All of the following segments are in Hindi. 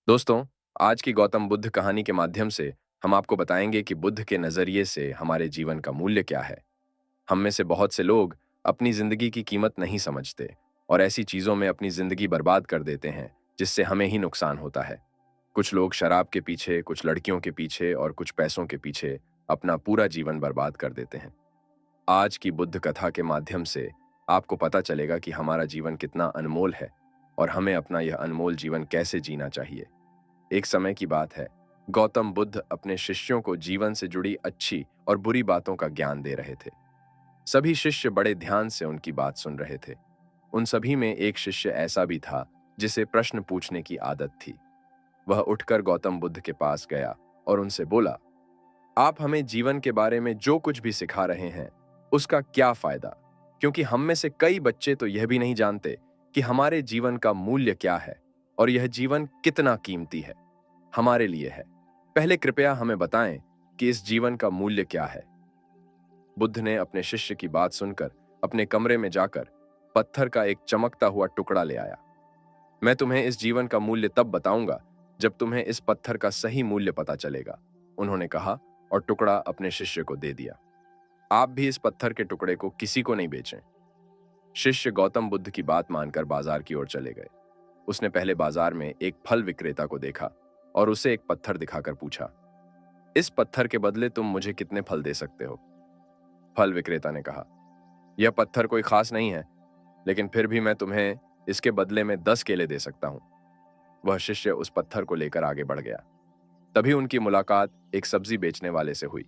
दोस्तों, आज की गौतम बुद्ध कहानी के माध्यम से हम आपको बताएंगे कि बुद्ध के नजरिए से हमारे जीवन का मूल्य क्या है। हम में से बहुत से लोग अपनी जिंदगी की कीमत नहीं समझते और ऐसी चीजों में अपनी जिंदगी बर्बाद कर देते हैं जिससे हमें ही नुकसान होता है। कुछ लोग शराब के पीछे, कुछ लड़कियों के पीछे और कुछ पैसों के पीछे अपना पूरा जीवन बर्बाद कर देते हैं। आज की बुद्ध कथा के माध्यम से आपको पता चलेगा कि हमारा जीवन कितना अनमोल है और हमें अपना यह अनमोल जीवन कैसे जीना चाहिए। एक समय की बात है, गौतम बुद्ध अपने शिष्यों को जीवन से जुड़ी अच्छी और बुरी बातों का ज्ञान दे रहे थे। सभी शिष्य बड़े ध्यान से उनकी बात सुन रहे थे। उन सभी में एक शिष्य ऐसा भी था जिसे प्रश्न पूछने की आदत थी। वह उठकर गौतम बुद्ध के पास गया और उनसे बोला, आप हमें जीवन के बारे में जो कुछ भी सिखा रहे हैं उसका क्या फायदा, क्योंकि हम में से कई बच्चे तो यह भी नहीं जानते कि हमारे जीवन का मूल्य क्या है और यह जीवन कितना कीमती है, हमारे लिए है। पहले कृपया हमें बताएं कि इस जीवन का मूल्य क्या है। बुद्ध ने अपने शिष्य की बात सुनकर अपने कमरे में जाकर पत्थर का एक चमकता हुआ टुकड़ा ले आया। मैं तुम्हें इस जीवन का मूल्य तब बताऊंगा जब तुम्हें इस पत्थर का सही मूल्य पता चलेगा, उन्होंने कहा और टुकड़ा अपने शिष्य को दे दिया। आप भी इस पत्थर के टुकड़े को किसी को नहीं बेचें। शिष्य गौतम बुद्ध की बात मानकर बाजार की ओर चले गए। उसने पहले बाजार में एक फल विक्रेता को देखा और उसे एक पत्थर दिखाकर पूछा, इस पत्थर के बदले तुम मुझे कितने फल दे सकते हो? फल विक्रेता ने कहा, यह पत्थर कोई खास नहीं है, लेकिन फिर भी मैं तुम्हें इसके बदले में 10 केले दे सकता हूं। वह शिष्य उस पत्थर को लेकर आगे बढ़ गया। तभी उनकी मुलाकात एक सब्जी बेचने वाले से हुई।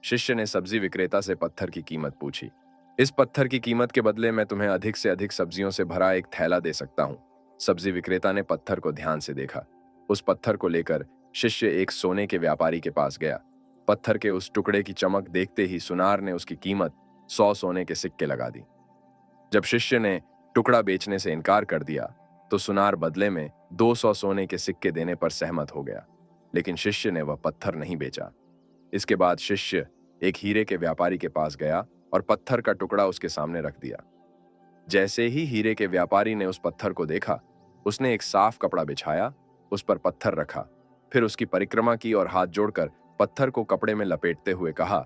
शिष्य ने सब्जी विक्रेता से पत्थर की कीमत पूछी। इस पत्थर की कीमत के बदले मैं तुम्हें अधिक से अधिक सब्जियों से भरा एक थैला दे सकता हूं। सब्जी विक्रेता ने पत्थर को ध्यान से देखा। उस पत्थर को लेकर शिष्य एक सोने के व्यापारी के पास गया। पत्थर के उस टुकड़े की चमक देखते ही सुनार ने उसकी कीमत 100 सोने के सिक्के लगा दी। जब शिष्य ने टुकड़ा बेचने से इनकार कर दिया तो सुनार बदले में 200 सोने के सिक्के देने पर सहमत हो गया, लेकिन शिष्य ने वह पत्थर नहीं बेचा। इसके बाद शिष्य एक हीरे के व्यापारी के पास गया और पत्थर का टुकड़ा उसके सामने रख दिया। जैसे ही हीरे के व्यापारी ने उस पत्थर को देखा, उसने एक साफ कपड़ा बिछाया, उस पर पत्थर रखा, फिर उसकी परिक्रमा की और हाथ जोड़कर पत्थर को कपड़े में लपेटते हुए कहा,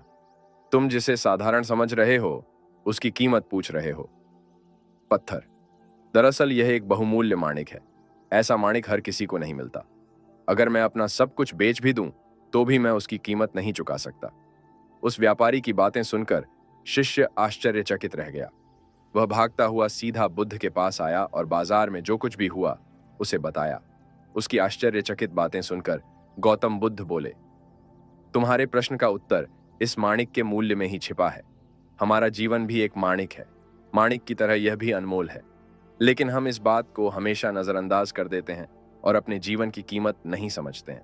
तुम जिसे साधारण समझ रहे हो उसकी कीमत पूछ रहे हो। पत्थर, दरअसल यह एक बहुमूल्य माणिक है। ऐसा माणिक हर किसी को नहीं मिलता। अगर मैं अपना सब कुछ बेच भी दूं तो भी मैं उसकी कीमत नहीं चुका सकता। उस व्यापारी की बातें सुनकर शिष्य आश्चर्यचकित रह गया। वह भागता हुआ सीधा बुद्ध के पास आया और बाजार में जो कुछ भी हुआ उसे बताया। उसकी आश्चर्यचकित बातें सुनकर गौतम बुद्ध बोले, तुम्हारे प्रश्न का उत्तर इस माणिक के मूल्य में ही छिपा है। हमारा जीवन भी एक माणिक है। माणिक की तरह यह भी अनमोल है, लेकिन हम इस बात को हमेशा नजरअंदाज कर देते हैं और अपने जीवन की कीमत नहीं समझते हैं।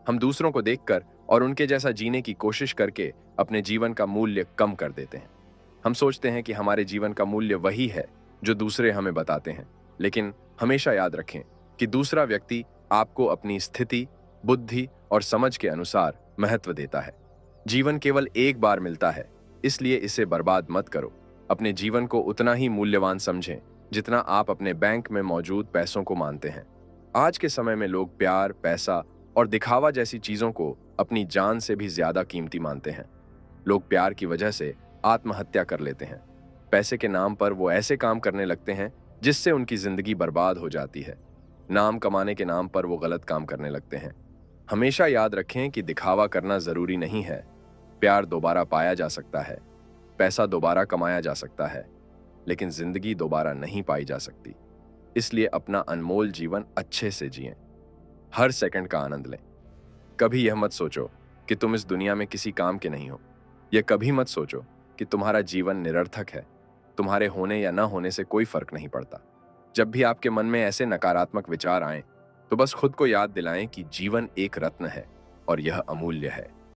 हम दूसरों को देखकर और उनके जैसा जीने की कोशिश करके अपने जीवन का मूल्य कम कर देते हैं। हम सोचते हैं कि हमारे जीवन का मूल्य वही है जो दूसरे हमें बताते हैं, लेकिन हमेशा याद रखें कि दूसरा व्यक्ति आपको अपनी स्थिति, बुद्धि और समझ के अनुसार महत्व देता है। जीवन केवल एक बार मिलता है, इसलिए इसे बर्बाद मत करो। अपने जीवन को उतना ही मूल्यवान समझें जितना आप अपने बैंक में मौजूद पैसों को मानते हैं। आज के समय में लोग प्यार, पैसा और दिखावा जैसी चीजों को अपनी जान से भी ज्यादा कीमती मानते हैं। लोग प्यार की वजह से आत्महत्या कर लेते हैं। पैसे के नाम पर वो ऐसे काम करने लगते हैं जिससे उनकी जिंदगी बर्बाद हो जाती है। नाम कमाने के नाम पर वो गलत काम करने लगते हैं। हमेशा याद रखें कि दिखावा करना जरूरी नहीं है। प्यार दोबारा पाया जा सकता है, पैसा दोबारा कमाया जा सकता है, लेकिन जिंदगी दोबारा नहीं पाई जा सकती। इसलिए अपना अनमोल जीवन अच्छे से जिएं। हर सेकंड का आनंद लें। कभी यह मत सोचो कि तुम इस दुनिया में किसी काम के नहीं हो। यह कभी मत सोचो कि तुम्हारा जीवन निरर्थक है। तुम्हारे होने या न होने से कोई फर्क नहीं पड़ता। जब भी आपके मन में ऐसे नकारात्मक विचार आएं, तो बस खुद को याद दिलाएं कि जीवन एक रत्न है और यह अमूल्य है।